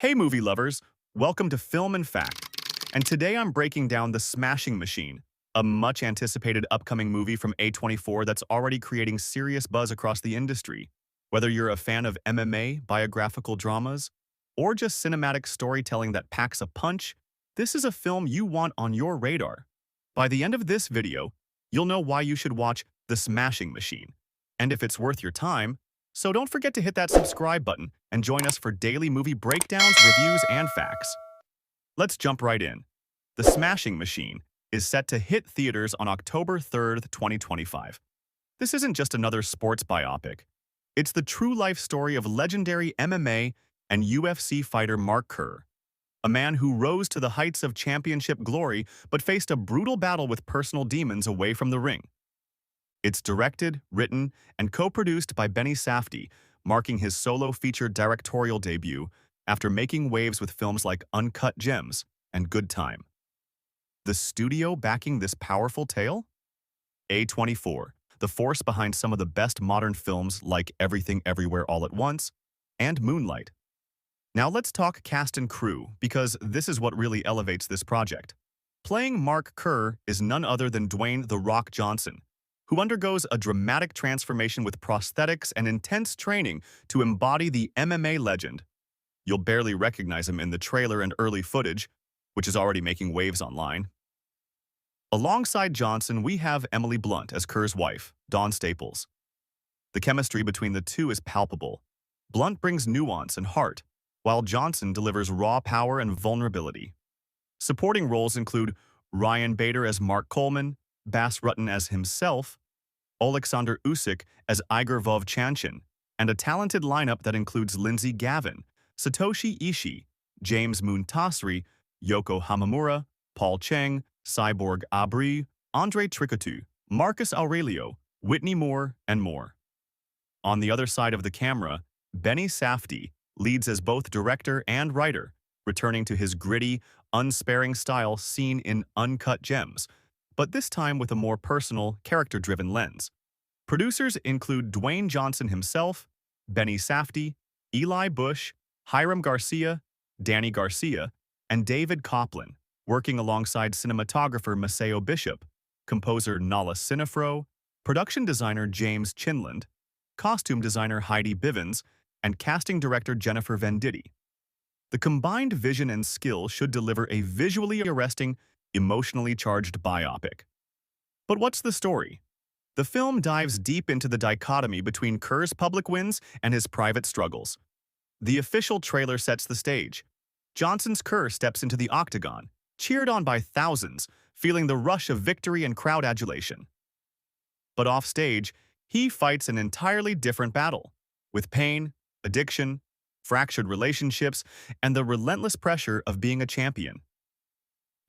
Hey movie lovers, welcome to Film and Fact. And today I'm breaking down The Smashing Machine, a much anticipated upcoming movie from A24 that's already creating serious buzz across the industry. Whether you're a fan of MMA, biographical dramas, or just cinematic storytelling that packs a punch, this is a film you want on your radar. By the end of this video, you'll know why you should watch The Smashing Machine, and if it's worth your time. So don't forget to hit that subscribe button and join us for daily movie breakdowns, reviews, and facts. Let's jump right in. The Smashing Machine is set to hit theaters on October 3rd, 2025. This isn't just another sports biopic. It's the true-life story of legendary MMA and UFC fighter Mark Kerr, a man who rose to the heights of championship glory but faced a brutal battle with personal demons away from the ring. It's directed, written, and co-produced by Benny Safdie, marking his solo feature directorial debut after making waves with films like Uncut Gems and Good Time. The studio backing this powerful tale? A24, the force behind some of the best modern films like Everything Everywhere All at Once and Moonlight. Now let's talk cast and crew, because this is what really elevates this project. Playing Mark Kerr is none other than Dwayne "The Rock" Johnson, who undergoes a dramatic transformation with prosthetics and intense training to embody the MMA legend. You'll barely recognize him in the trailer and early footage, which is already making waves online. Alongside Johnson, we have Emily Blunt as Kerr's wife, Dawn Staples. The chemistry between the two is palpable. Blunt brings nuance and heart, while Johnson delivers raw power and vulnerability. Supporting roles include Ryan Bader as Mark Coleman, Bas Rutten as himself, Alexander Usyk as Igor Vovchanchin, and a talented lineup that includes Lindsay Gavin, Satoshi Ishii, James Muntasri, Yoko Hamamura, Paul Cheng, Cyborg Abri, Andre Tricotu, Marcus Aurelio, Whitney Moore, and more. On the other side of the camera, Benny Safdie leads as both director and writer, returning to his gritty, unsparing style seen in Uncut Gems, but this time with a more personal, character-driven lens. Producers include Dwayne Johnson himself, Benny Safdie, Eli Bush, Hiram Garcia, Danny Garcia, and David Coplin, working alongside cinematographer Maceo Bishop, composer Nala Sinafro, production designer James Chinland, costume designer Heidi Bivens, and casting director Jennifer Venditti. The combined vision and skill should deliver a visually arresting, emotionally charged biopic. But what's the story? The film dives deep into the dichotomy between Kerr's public wins and his private struggles. The official trailer sets the stage. Johnson's Kerr steps into the octagon, cheered on by thousands, feeling the rush of victory and crowd adulation. But offstage, he fights an entirely different battle, with pain, addiction, fractured relationships, and the relentless pressure of being a champion.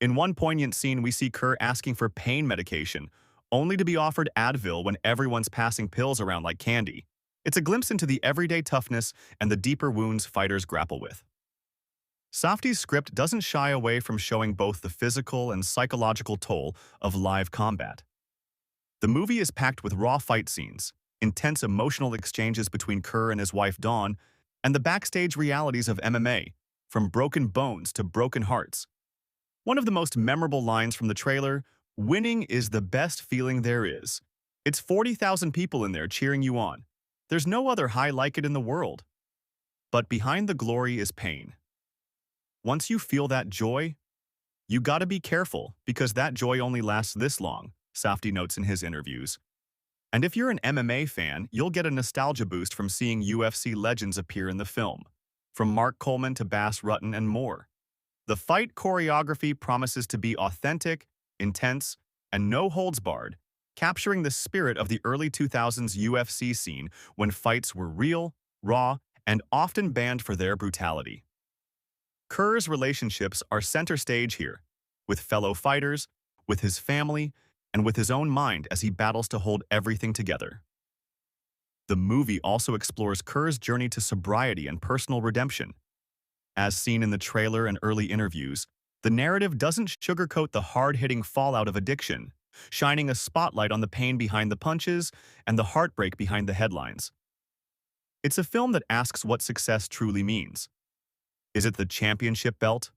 In one poignant scene, we see Kerr asking for pain medication, only to be offered Advil when everyone's passing pills around like candy. It's a glimpse into the everyday toughness and the deeper wounds fighters grapple with. Safdie's script doesn't shy away from showing both the physical and psychological toll of live combat. The movie is packed with raw fight scenes, intense emotional exchanges between Kerr and his wife Dawn, and the backstage realities of MMA, from broken bones to broken hearts. One of the most memorable lines from the trailer, "Winning is the best feeling there is. It's 40,000 people in there cheering you on. There's no other high like it in the world." But behind the glory is pain. Once you feel that joy, you gotta be careful, because that joy only lasts this long, Safdie notes in his interviews. And if you're an MMA fan, you'll get a nostalgia boost from seeing UFC legends appear in the film, from Mark Coleman to Bas Rutten and more. The fight choreography promises to be authentic, intense, and no holds barred, capturing the spirit of the early 2000s UFC scene when fights were real, raw, and often banned for their brutality. Kerr's relationships are center stage here, with fellow fighters, with his family, and with his own mind as he battles to hold everything together. The movie also explores Kerr's journey to sobriety and personal redemption. As seen in the trailer and early interviews, the narrative doesn't sugarcoat the hard-hitting fallout of addiction, shining a spotlight on the pain behind the punches and the heartbreak behind the headlines. It's a film that asks what success truly means. Is it the championship belt?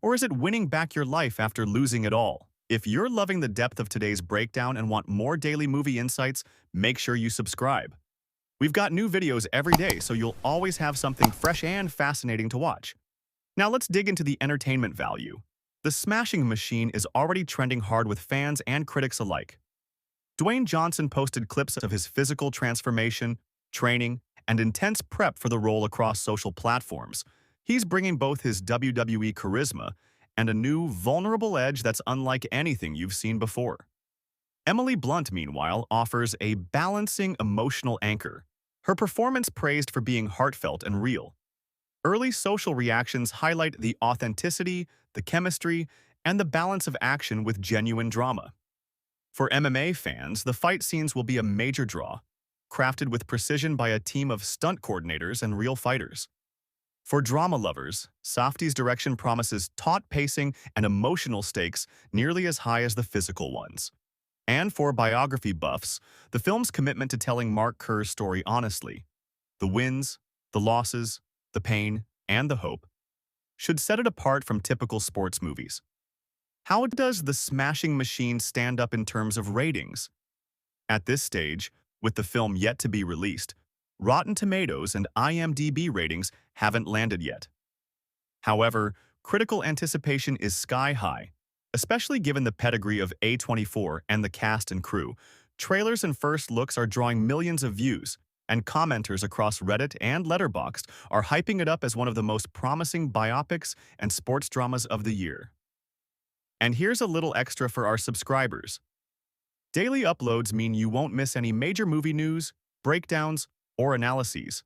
Or is it winning back your life after losing it all? If you're loving the depth of today's breakdown and want more daily movie insights, make sure you subscribe. We've got new videos every day, so you'll always have something fresh and fascinating to watch. Now let's dig into the entertainment value. The Smashing Machine is already trending hard with fans and critics alike. Dwayne Johnson posted clips of his physical transformation, training, and intense prep for the role across social platforms. He's bringing both his WWE charisma and a new, vulnerable edge that's unlike anything you've seen before. Emily Blunt, meanwhile, offers a balancing emotional anchor. Her performance praised for being heartfelt and real. Early social reactions highlight the authenticity, the chemistry, and the balance of action with genuine drama. For MMA fans, the fight scenes will be a major draw, crafted with precision by a team of stunt coordinators and real fighters. For drama lovers, Safdie's direction promises taut pacing and emotional stakes nearly as high as the physical ones. And for biography buffs, the film's commitment to telling Mark Kerr's story honestly, the wins, the losses, the pain, and the hope, should set it apart from typical sports movies. How does The Smashing Machine stand up in terms of ratings? At this stage, with the film yet to be released, Rotten Tomatoes and IMDb ratings haven't landed yet. However, critical anticipation is sky-high, especially given the pedigree of A24 and the cast and crew. Trailers and first looks are drawing millions of views, and commenters across Reddit and Letterboxd are hyping it up as one of the most promising biopics and sports dramas of the year. And here's a little extra for our subscribers. Daily uploads mean you won't miss any major movie news, breakdowns, or analyses.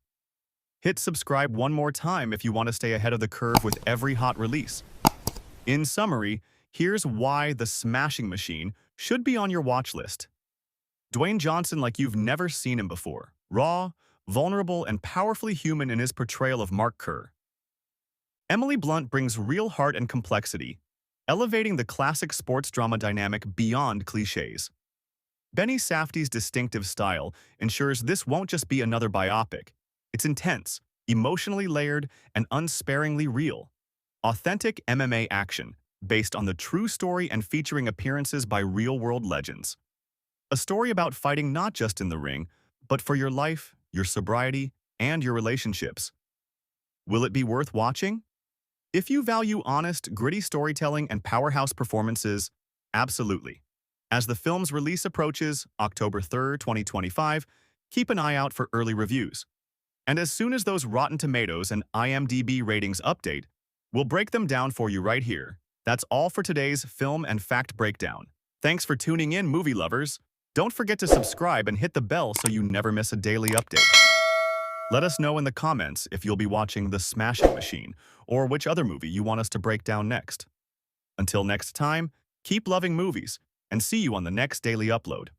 Hit subscribe one more time if you want to stay ahead of the curve with every hot release. In summary, here's why The Smashing Machine should be on your watch list. Dwayne Johnson like you've never seen him before. Raw, vulnerable, and powerfully human in his portrayal of Mark Kerr. Emily Blunt brings real heart and complexity, elevating the classic sports drama dynamic beyond cliches. Benny Safdie's distinctive style ensures this won't just be another biopic. It's intense, emotionally layered, and unsparingly real. Authentic MMA action, based on the true story and featuring appearances by real-world legends. A story about fighting not just in the ring, but for your life, your sobriety, and your relationships. Will it be worth watching? If you value honest, gritty storytelling and powerhouse performances, absolutely. As the film's release approaches, October 3rd, 2025, keep an eye out for early reviews. And as soon as those Rotten Tomatoes and IMDb ratings update, we'll break them down for you right here. That's all for today's Film and Fact Breakdown. Thanks for tuning in, movie lovers. Don't forget to subscribe and hit the bell so you never miss a daily update. Let us know in the comments if you'll be watching The Smashing Machine or which other movie you want us to break down next. Until next time, keep loving movies and see you on the next daily upload.